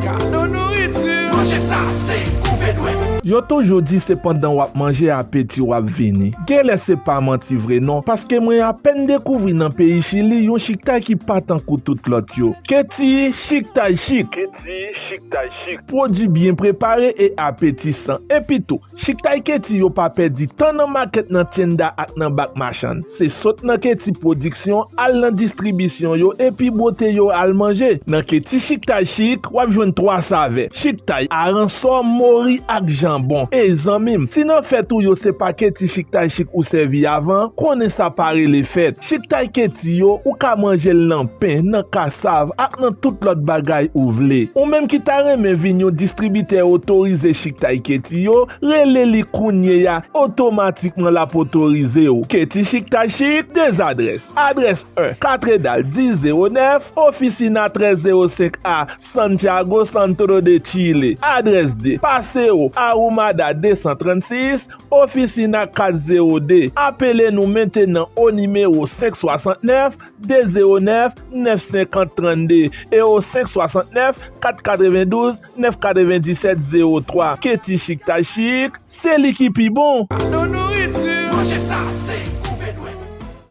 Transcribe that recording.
Cadeau nourriture. Manger ça, c'est couper doué. Yo toujours dit c'est pendant wap manger appétit wap vini. Gele c'est pas menti vrai non parce que moi à peine découvrir dans pays Chili yon chikta qui pas tant que tout l'autre yo. Keti chikta chic. Produit bien préparé et appétissant. Et puis tout, chikta Keti yo pas perdu tant dans market nan tienda ak nan back marchand. C'est saute nan Keti production al nan distribution yo et puis beauté yo al manger. Nan Keti chikta chic wap joine 3 saveurs. Chikta aranson mori ak jambon. Et zanmim, sinon fait tout yo c'est pas Keti chikta chic ou servi avant, connaît ça paré les fêtes. Chikta Keti yo ou ka manger nan pain, nan cassave ak nan tout l'autre bagay ou vle. Ou même qui ta reme vigno distributeur autorisé chikta Keti yo, rele li kounye ya automatiquement la autoriser yo. Keti chikta chic des adresses. Adresse 1, Cathédrale 1009, Officina 1305A, Santiago Santo de Chile. Adresse 2, Paseo Arumada 236, Officina 40D. Appelez-nous maintenant au numéro 569 209 950 32 et au 569 492 997 03. Keti chikta chic, c'est l'équipe bon. Cadeau nourriture. Manger ça, c'est